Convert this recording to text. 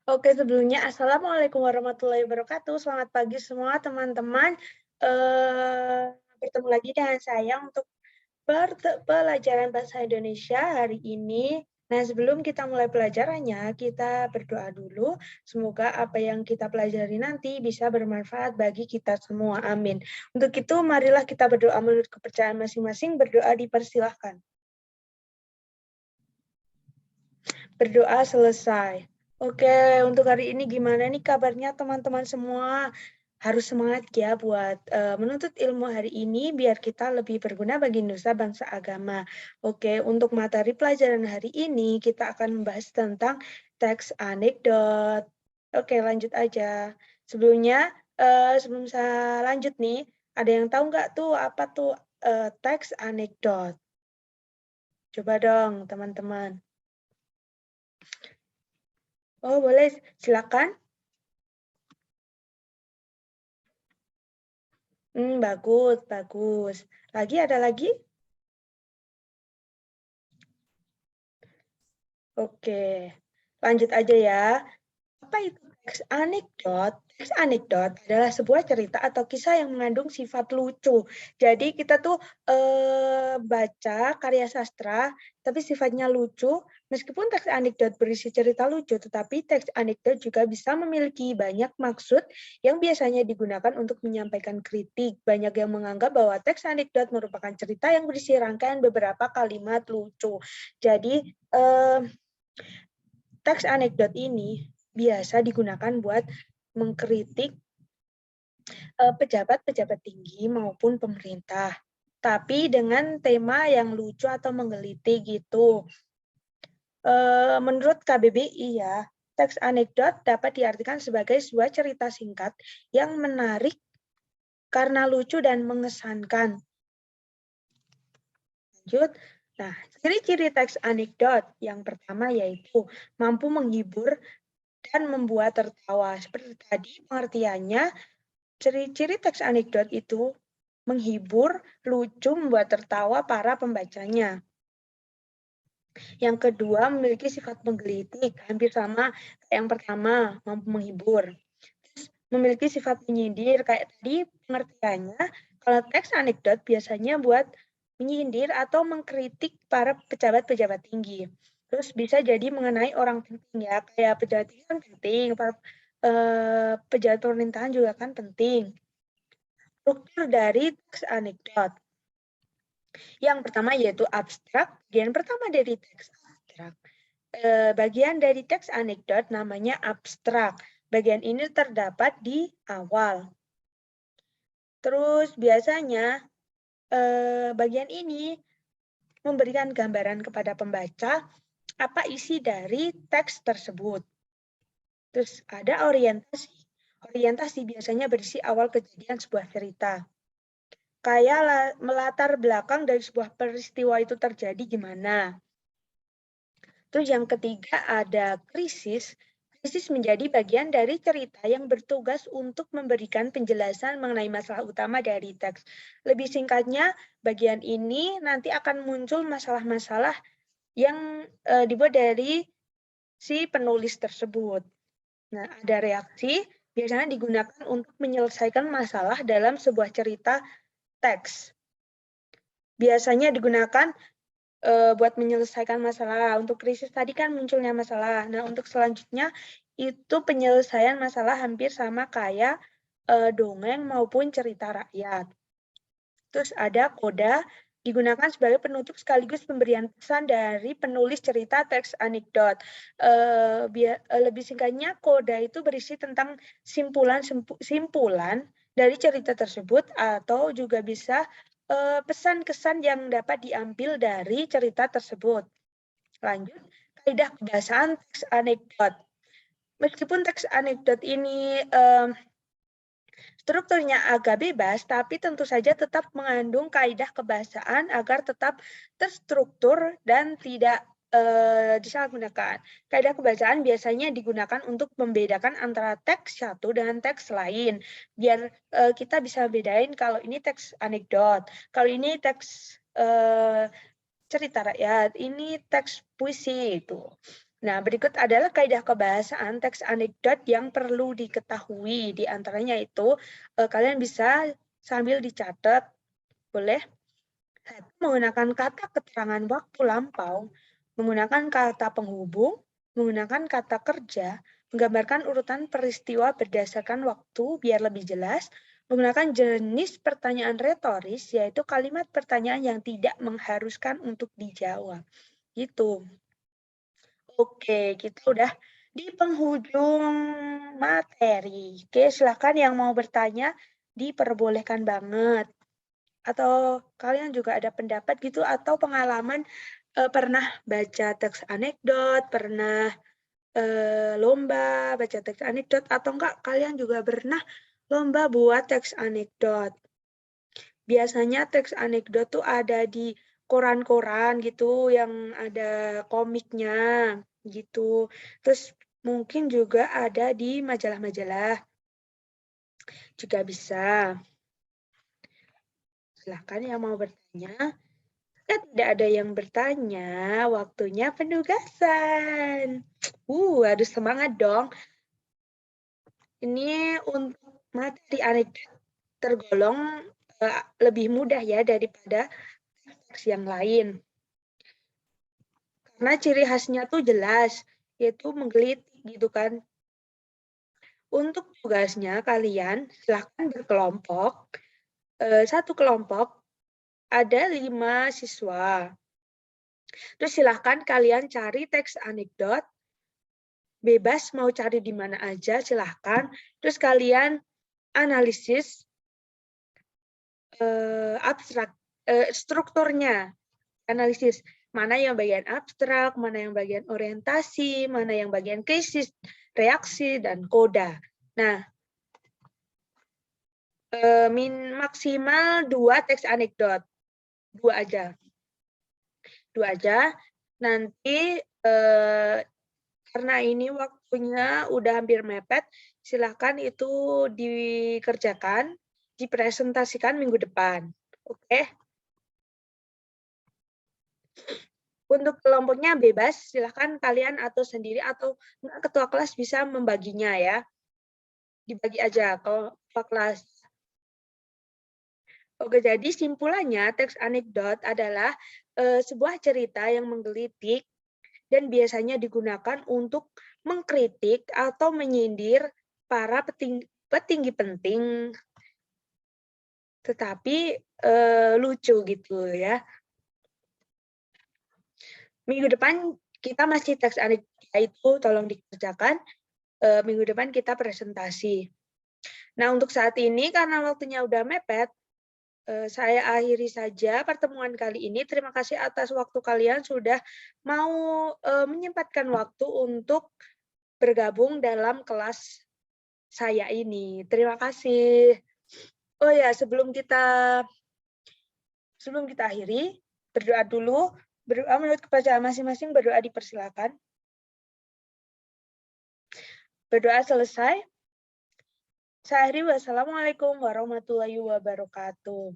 Oke, sebelumnya Assalamualaikum warahmatullahi wabarakatuh. Selamat pagi semua teman-teman. Bertemu lagi dengan saya untuk pelajaran Bahasa Indonesia hari ini. Nah, sebelum kita mulai pelajarannya, kita berdoa dulu. Semoga apa yang kita pelajari nanti bisa bermanfaat bagi kita semua. Amin. Untuk itu, marilah kita berdoa menurut kepercayaan masing-masing. Berdoa dipersilahkan. Berdoa selesai. Oke, untuk hari ini gimana nih kabarnya teman-teman semua? Harus semangat ya buat menuntut ilmu hari ini biar kita lebih berguna bagi nusa bangsa agama. Oke, untuk materi pelajaran hari ini kita akan membahas tentang teks anekdot. Oke, lanjut aja. Sebelumnya, sebelum saya lanjut nih, ada yang tahu nggak tuh apa tuh teks anekdot? Coba dong teman-teman. Oh, boleh. Silakan. Bagus, bagus. Lagi ada lagi? Oke. Lanjut aja ya. Apa itu teks anekdot? Teks anekdot adalah sebuah cerita atau kisah yang mengandung sifat lucu. Jadi kita tuh baca karya sastra, tapi sifatnya lucu. Meskipun teks anekdot berisi cerita lucu, tetapi teks anekdot juga bisa memiliki banyak maksud yang biasanya digunakan untuk menyampaikan kritik. Banyak yang menganggap bahwa teks anekdot merupakan cerita yang berisi rangkaian beberapa kalimat lucu. Jadi teks anekdot ini biasa digunakan buat mengkritik pejabat-pejabat tinggi maupun pemerintah. Tapi dengan tema yang lucu atau menggelitik gitu. Menurut KBBI ya, teks anekdot dapat diartikan sebagai sebuah cerita singkat yang menarik karena lucu dan mengesankan. Lanjut. Nah, ciri-ciri teks anekdot yang pertama yaitu mampu menghibur dan membuat tertawa. Seperti tadi pengertiannya, ciri-ciri teks anekdot itu menghibur, lucu, membuat tertawa para pembacanya. Yang kedua, memiliki sifat menggelitik, hampir sama kayak yang pertama, mampu menghibur. Terus, memiliki sifat menyindir, kayak tadi pengertiannya, kalau teks anekdot biasanya buat menyindir atau mengkritik para pejabat-pejabat tinggi. Terus bisa jadi mengenai orang penting ya, kayak pejabat tinggi kan penting, para pejabat pemerintahan juga kan penting. Struktur dari teks anekdot. Yang pertama yaitu abstrak. Bagian pertama dari teks abstrak. Bagian dari teks anekdot namanya abstrak. Bagian ini terdapat di awal. Terus biasanya bagian ini memberikan gambaran kepada pembaca apa isi dari teks tersebut. Terus ada orientasi. Orientasi biasanya berisi awal kejadian sebuah cerita. Kayak melatar belakang dari sebuah peristiwa itu terjadi gimana. Terus yang ketiga ada krisis. Krisis menjadi bagian dari cerita yang bertugas untuk memberikan penjelasan mengenai masalah utama dari teks. Lebih singkatnya, bagian ini nanti akan muncul masalah-masalah yang dibuat dari si penulis tersebut. Nah, ada reaksi biasanya digunakan untuk menyelesaikan masalah dalam sebuah cerita teks. Biasanya digunakan buat menyelesaikan masalah. Untuk krisis tadi kan munculnya masalah. Nah, untuk selanjutnya itu penyelesaian masalah hampir sama kayak dongeng maupun cerita rakyat. Terus ada koda digunakan sebagai penutup sekaligus pemberian pesan dari penulis cerita teks anekdot. Lebih singkatnya, koda itu berisi tentang simpulan dari cerita tersebut atau juga bisa pesan-kesan yang dapat diambil dari cerita tersebut. Lanjut, kaidah kebahasaan teks anekdot. Meskipun teks anekdot ini strukturnya agak bebas, tapi tentu saja tetap mengandung kaidah kebahasaan agar tetap terstruktur dan tidak disalahgunakan. Kaidah kebahasaan biasanya digunakan untuk membedakan antara teks satu dengan teks lain. Biar kita bisa bedain kalau ini teks anekdot, kalau ini teks cerita rakyat, ini teks puisi itu. Nah, berikut adalah kaidah kebahasaan teks anekdot yang perlu diketahui. Di antaranya itu, kalian bisa sambil dicatat, boleh. Menggunakan kata keterangan waktu lampau, menggunakan kata penghubung, menggunakan kata kerja, menggambarkan urutan peristiwa berdasarkan waktu biar lebih jelas, menggunakan jenis pertanyaan retoris, yaitu kalimat pertanyaan yang tidak mengharuskan untuk dijawab. Gitu. Oke, kita udah di penghujung materi. Oke, silahkan yang mau bertanya, diperbolehkan banget. Atau kalian juga ada pendapat gitu, atau pengalaman pernah baca teks anekdot, pernah lomba baca teks anekdot, atau enggak kalian juga pernah lomba buat teks anekdot. Biasanya teks anekdot tuh ada di koran-koran gitu, yang ada komiknya gitu. Terus mungkin juga ada di majalah-majalah juga bisa. Silahkan yang mau bertanya. Jika tidak ada yang bertanya, waktunya penugasan. Harus semangat dong. Ini untuk materi anekdot tergolong lebih mudah ya daripada teks yang lain. Karena ciri khasnya tuh jelas, yaitu menggelitik gitu kan. Untuk tugasnya kalian silahkan berkelompok. Satu kelompok ada 5 siswa. Terus silahkan kalian cari teks anekdot. Bebas mau cari di mana aja silahkan. Terus kalian analisis abstrak, strukturnya. Analisis mana yang bagian abstrak, mana yang bagian orientasi, mana yang bagian krisis, reaksi, dan koda. Nah, maksimal 2 teks anekdot. 2 aja. 2 aja. Nanti karena ini waktunya udah hampir mepet, silakan itu dikerjakan, dipresentasikan minggu depan. Oke? Untuk kelompoknya bebas, silahkan kalian atur sendiri atau ketua kelas bisa membaginya ya. Dibagi aja kalau ketua kelas. Oke, jadi simpulannya teks anekdot adalah sebuah cerita yang menggelitik dan biasanya digunakan untuk mengkritik atau menyindir para petinggi penting, tetapi lucu gitu ya. Minggu depan kita masih teks anekdot itu tolong dikerjakan. Minggu depan kita presentasi. Nah, untuk saat ini karena waktunya udah mepet, saya akhiri saja pertemuan kali ini. Terima kasih atas waktu kalian sudah mau menyempatkan waktu untuk bergabung dalam kelas saya ini. Terima kasih. Oh ya, sebelum kita akhiri, berdoa dulu. Berdoa menurut kepercayaan masing-masing, berdoa dipersilakan. Berdoa selesai. Saya akhiri, wassalamualaikum warahmatullahi wabarakatuh.